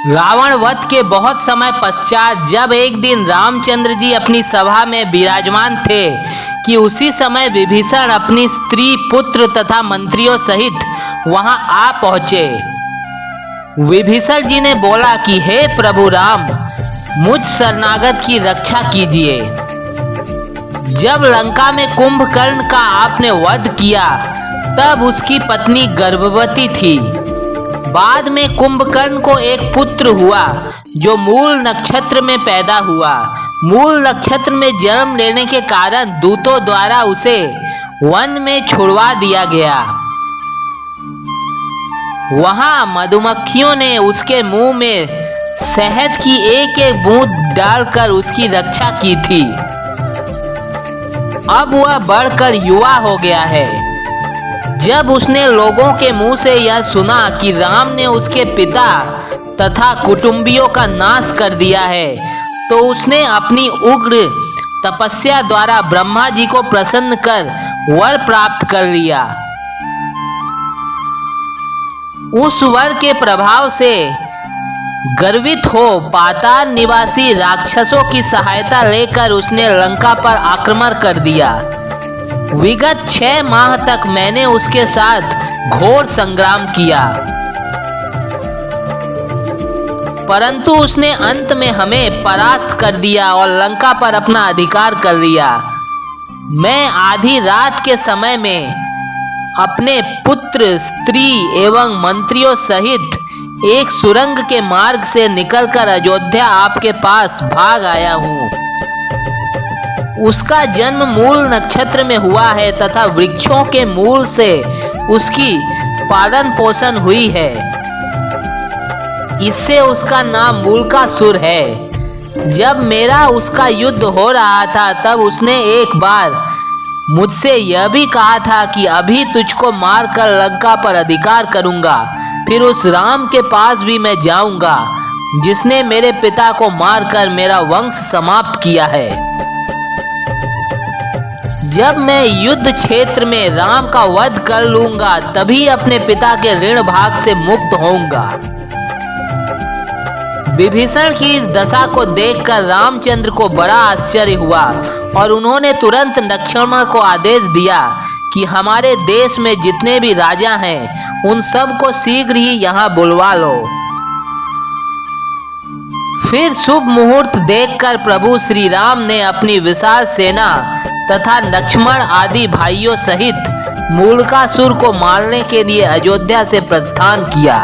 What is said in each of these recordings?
रावण वध के बहुत समय पश्चात जब एक दिन रामचंद्र जी अपनी सभा में विराजमान थे कि उसी समय विभीषण अपनी स्त्री, पुत्र तथा मंत्रियों सहित वहां आ पहुंचे। विभीषण जी ने बोला कि हे प्रभु राम, मुझ शरणागत की रक्षा कीजिए। जब लंका में कुंभकर्ण का आपने वध किया तब उसकी पत्नी गर्भवती थी। बाद में कुंभकर्ण को एक पुत्र हुआ जो मूल नक्षत्र में पैदा हुआ। मूल नक्षत्र में जन्म लेने के कारण दूतों द्वारा उसे वन में छुड़वा दिया गया। वहां मधुमक्खियों ने उसके मुंह में शहद की एक एक बूंद डालकर उसकी रक्षा की थी। अब वह बढ़कर युवा हो गया है। जब उसने लोगों के मुंह से यह सुना कि राम ने उसके पिता तथा कुटुंबियों का नाश कर दिया है, तो उसने अपनी उग्र तपस्या द्वारा ब्रह्मा जी को प्रसन्न कर वर प्राप्त कर लिया। उस वर के प्रभाव से गर्वित हो पाताल निवासी राक्षसों की सहायता लेकर उसने लंका पर आक्रमण कर दिया। विगत 6 माह तक मैंने उसके साथ घोर संग्राम किया, परंतु उसने अंत में हमें परास्त कर दिया और लंका पर अपना अधिकार कर लिया। मैं आधी रात के समय में अपने पुत्र, स्त्री एवं मंत्रियों सहित एक सुरंग के मार्ग से निकलकर अयोध्या आपके पास भाग आया हूँ। उसका जन्म मूल नक्षत्र में हुआ है तथा वृक्षों के मूल से उसकी पालन पोषण हुई है। इससे उसका नाम मूलकासुर है। जब मेरा उसका युद्ध हो रहा था तब उसने एक बार मुझसे यह भी कहा था कि अभी तुझको मारकर लंका पर अधिकार करूंगा, फिर उस राम के पास भी मैं जाऊंगा जिसने मेरे पिता को मारकर मेरा वंश समाप्त किया है। जब मैं युद्ध क्षेत्र में राम का वध कर लूंगा तभी अपने पिता के ऋण भाग से मुक्त होऊंगा। विभीषण की इस दशा को देखकर रामचंद्र को बड़ा आश्चर्य हुआ और उन्होंने तुरंत लक्ष्मण को आदेश दिया कि हमारे देश में जितने भी राजा हैं उन सब को शीघ्र ही यहाँ बुलवा लो। फिर शुभ मुहूर्त देखकर प्रभु श्री राम ने अपनी विशाल सेना तथा लक्ष्मण आदि भाइयों सहित मूलकासुर को मारने के लिए अयोध्या से प्रस्थान किया।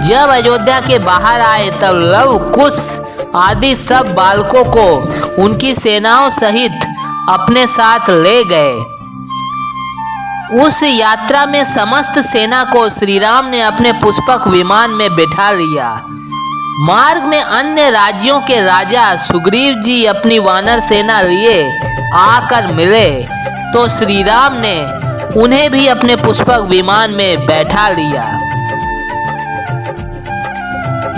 जब अयोध्या के बाहर आए तब लव, कुश आदि सब बालकों को उनकी सेनाओं सहित अपने साथ ले गए। उस यात्रा में समस्त सेना को श्री राम ने अपने पुष्पक विमान में बिठा लिया। मार्ग में अन्य राज्यों के राजा सुग्रीव जी अपनी वानर सेना लिए आकर मिले तो श्री राम ने उन्हें भी अपने पुष्पक विमान में बैठा लिया।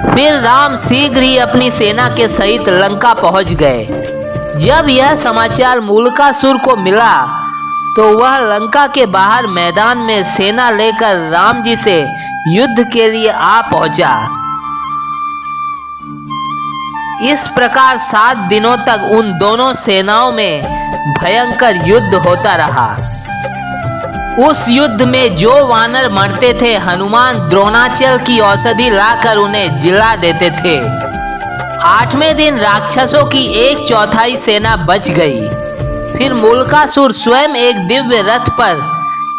फिर राम शीघ्र ही अपनी सेना के सहित लंका पहुंच गए। जब यह समाचार मूलकासुर को मिला तो वह लंका के बाहर मैदान में सेना लेकर राम जी से युद्ध के लिए आ पहुंचा। इस प्रकार 7 दिनों तक उन दोनों सेनाओं में भयंकर युद्ध होता रहा। उस युद्ध में जो वानर मरते थे हनुमान द्रोणाचल की औषधि लाकर उन्हें जिला देते थे। 8वें दिन राक्षसों की 1/4 सेना बच गई। फिर मूलकासुर स्वयं एक दिव्य रथ पर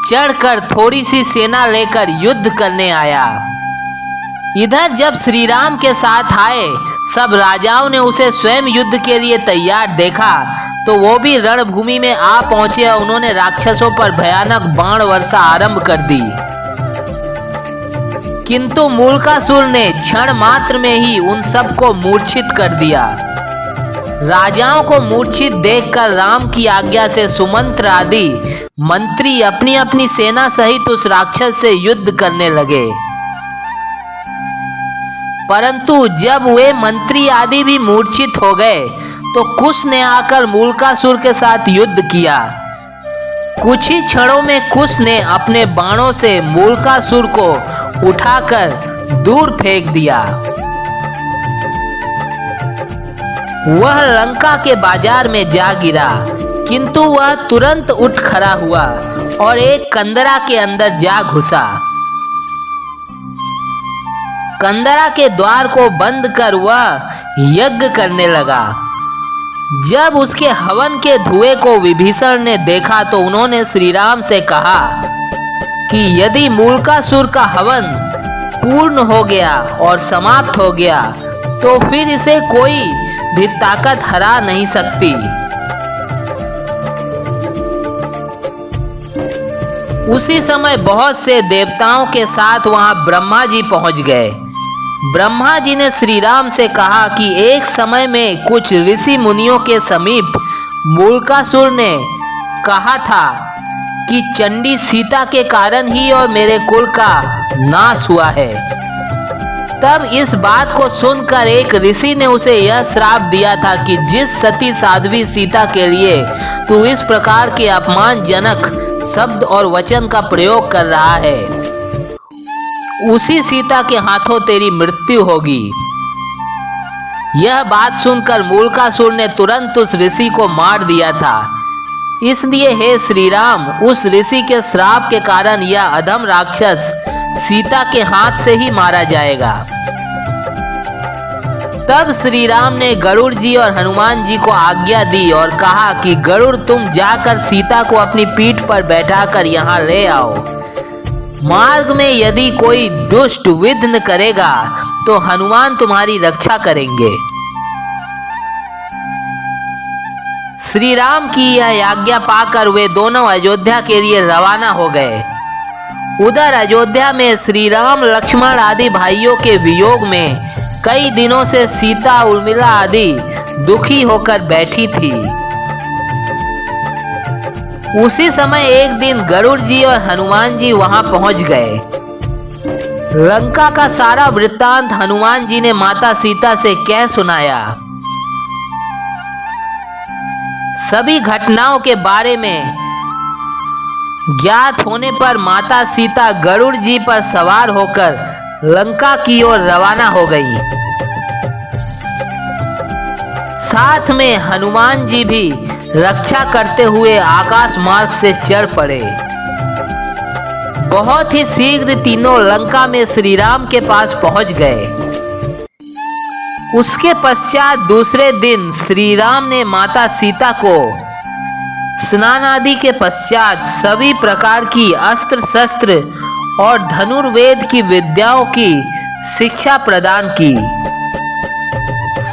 चढ़कर थोड़ी सी सेना लेकर युद्ध करने आया। इधर जब श्री राम के साथ आए सब राजाओं ने उसे स्वयं युद्ध के लिए तैयार देखा तो वो भी रणभूमि में आ पहुंचे और उन्होंने राक्षसों पर भयानक बाण वर्षा आरंभ कर दी। किंतु मूलकासुर ने क्षण मात्र में ही उन सबको मूर्छित कर दिया। राजाओं को मूर्छित देखकर राम की आज्ञा से सुमंत्र आदि मंत्री अपनी अपनी सेना सहित उस राक्षस से युद्ध करने लगे। परंतु जब वे मंत्री आदि भी मूर्छित हो गए तो कुश ने आकर मूलकासुर के साथ युद्ध किया। कुछ ही क्षणों में कुश ने अपने बाणों से मूलकासुर को उठाकर दूर फेंक दिया। वह लंका के बाजार में जा गिरा, किंतु वह तुरंत उठ खड़ा हुआ और एक कंदरा के अंदर जा घुसा। कंदरा के द्वार को बंद कर वह यज्ञ करने लगा। जब उसके हवन के धुएं को विभीषण ने देखा तो उन्होंने श्री राम से कहा कि यदि मूलकासुर का हवन पूर्ण हो गया और समाप्त हो गया तो फिर इसे कोई भी ताकत हरा नहीं सकती। उसी समय बहुत से देवताओं के साथ वहां ब्रह्मा जी पहुंच गए। ब्रह्मा जी ने श्री राम से कहा कि एक समय में कुछ ऋषि मुनियों के समीप मूलकासुर ने कहा था कि चंडी सीता के कारण ही और मेरे कुल का नाश हुआ है। तब इस बात को सुनकर एक ऋषि ने उसे यह श्राप दिया था कि जिस सती साध्वी सीता के लिए तू इस प्रकार के अपमानजनक शब्द और वचन का प्रयोग कर रहा है, उसी सीता के हाथों तेरी मृत्यु होगी। यह बात सुनकर मूलकासुर ने तुरंत उस ऋषि को मार दिया था। इसलिए हे श्री राम, उस ऋषि के श्राप के कारण यह अधम राक्षस सीता के हाथ से ही मारा जाएगा। तब श्री राम ने गरुड़ जी और हनुमान जी को आज्ञा दी और कहा कि गरुड़ तुम जाकर सीता को अपनी पीठ पर बैठाकर यहाँ ले आओ। मार्ग में यदि कोई दुष्ट विघ्न करेगा तो हनुमान तुम्हारी रक्षा करेंगे। श्री राम की यह आज्ञा पाकर वे दोनों अयोध्या के लिए रवाना हो गए। उधर अयोध्या में श्री राम लक्ष्मण आदि भाइयों के वियोग में कई दिनों से सीता उर्मिला आदि दुखी होकर बैठी थी। उसी समय एक दिन गरुड़ जी और हनुमान जी वहां पहुंच गए। लंका का सारा वृत्तांत हनुमान जी ने माता सीता से कह सुनाया। सभी घटनाओं के बारे में ज्ञात होने पर माता सीता गरुड़ जी पर सवार होकर लंका की ओर रवाना हो गई। साथ में हनुमान जी भी रक्षा करते हुए आकाश मार्ग से चढ़ पड़े। बहुत ही शीघ्र तीनों लंका में श्री राम के पास पहुंच गए। उसके पश्चात दूसरे दिन श्री राम ने माता सीता को स्नान आदि के पश्चात सभी प्रकार की अस्त्र शस्त्र और धनुर्वेद की विद्याओं की शिक्षा प्रदान की।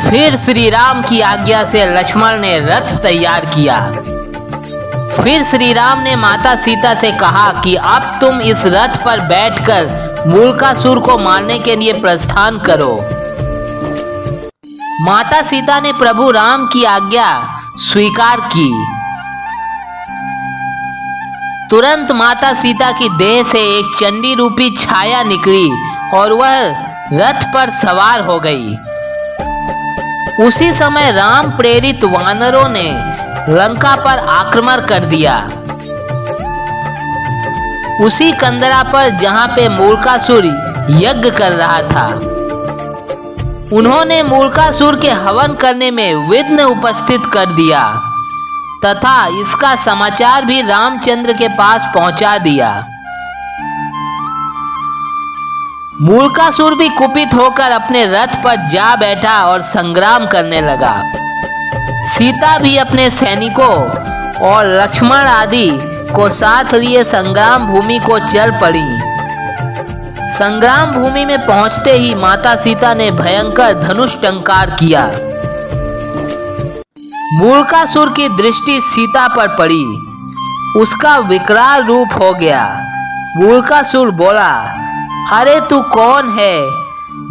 फिर श्री राम की आज्ञा से लक्ष्मण ने रथ तैयार किया। फिर श्री राम ने माता सीता से कहा कि अब तुम इस रथ पर बैठकर मूलकासुर को मारने के लिए प्रस्थान करो। माता सीता ने प्रभु राम की आज्ञा स्वीकार की। तुरंत माता सीता की देह से एक चंडी रूपी छाया निकली और वह रथ पर सवार हो गई। उसी समय राम प्रेरित वानरों ने लंका पर आक्रमण कर दिया। उसी कंदरा पर जहां पे मूलकासुर यज्ञ कर रहा था, उन्होंने मूलकासुर के हवन करने में विघ्न उपस्थित कर दिया तथा इसका समाचार भी रामचंद्र के पास पहुंचा दिया। मूलकासुर भी कुपित होकर अपने रथ पर जा बैठा और संग्राम करने लगा। सीता भी अपने सैनिकों और लक्ष्मण आदि को साथ लिए संग्राम भूमि को चल पड़ी। संग्राम भूमि में पहुंचते ही माता सीता ने भयंकर धनुष टंकार किया। मूलकासुर की दृष्टि सीता पर पड़ी। उसका विकराल रूप हो गया। मूलकासुर बोला, अरे तू कौन है?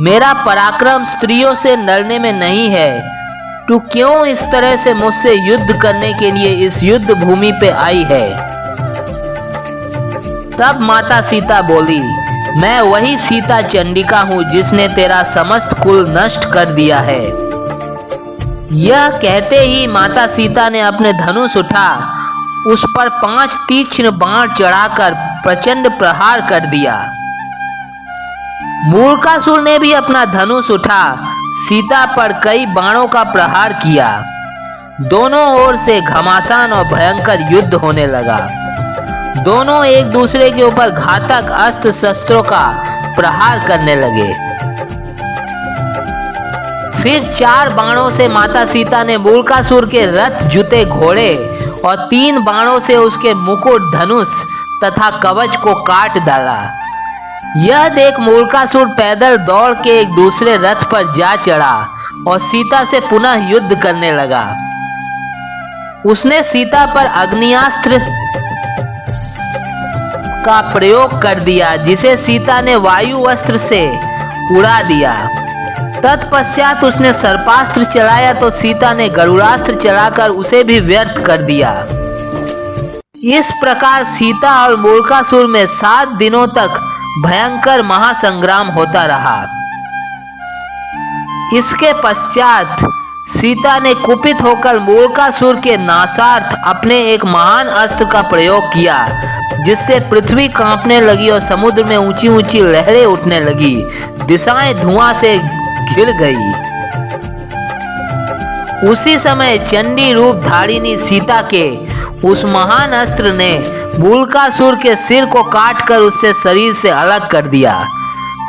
मेरा पराक्रम स्त्रियों से लड़ने में नहीं है। तू क्यों इस तरह से मुझसे युद्ध करने के लिए इस युद्ध भूमि पे आई है? तब माता सीता बोली, मैं वही सीता चंडिका हूँ जिसने तेरा समस्त कुल नष्ट कर दिया है। यह कहते ही माता सीता ने अपने धनुष उठा, उस पर 5 तीक्ष्ण बाण चढ़ाकर प्रचंड प्रहार कर दिया। मूर्खासुर ने भी अपना धनुष उठा सीता पर कई बाणों का प्रहार किया। दोनों ओर से घमासान और भयंकर युद्ध होने लगा। दोनों एक दूसरे के ऊपर घातक अस्त्र शस्त्रों का प्रहार करने लगे। फिर 4 बाणों से माता सीता ने मूर्खासुर के रथ, जूते, घोड़े और 3 बाणों से उसके मुकुट, धनुष तथा कवच को काट डाला। यह देख मूर्खासुर पैदल दौड़ के एक दूसरे रथ पर जा चढ़ा और सीता से पुनः युद्ध करने लगा। उसने सीता पर अग्नियास्त्र का प्रयोग कर दिया, जिसे सीता ने वायु अस्त्र से उड़ा दिया। तत्पश्चात उसने सर्पास्त्र चलाया तो सीता ने गरुड़ास्त्र चलाकर उसे भी व्यर्थ कर दिया। इस प्रकार सीता और मूर्खासुर में 7 दिनों तक भयंकर महासंग्राम होता रहा। इसके पश्चात सीता ने कुपित होकर मूर्खासुर के नाशार्थ अपने एक महान अस्त्र का प्रयोग किया, जिससे पृथ्वी कांपने लगी और समुद्र में ऊंची ऊंची लहरें उठने लगी। दिशाएं धुआं से घिर गई। उसी समय चंडी रूप धारिणी सीता के उस महान अस्त्र ने मूर्खासुर के सिर को काटकर उससे शरीर से अलग कर दिया।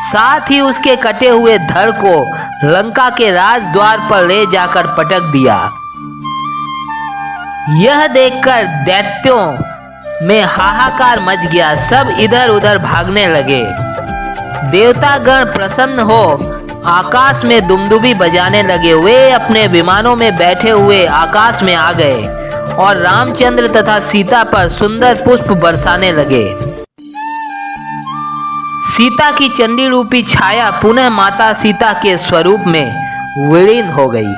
साथ ही उसके कटे हुए धड़ को लंका के राजद्वार पर ले जाकर पटक दिया। यह देखकर दैत्यों में हाहाकार मच गया। सब इधर उधर भागने लगे। देवतागण प्रसन्न हो आकाश में दुमदुबी बजाने लगे। वे अपने विमानों में बैठे हुए आकाश में आ गए और रामचंद्र तथा सीता पर सुंदर पुष्प बरसाने लगे। सीता की चंडी रूपी छाया पुनः माता सीता के स्वरूप में विलीन हो गई।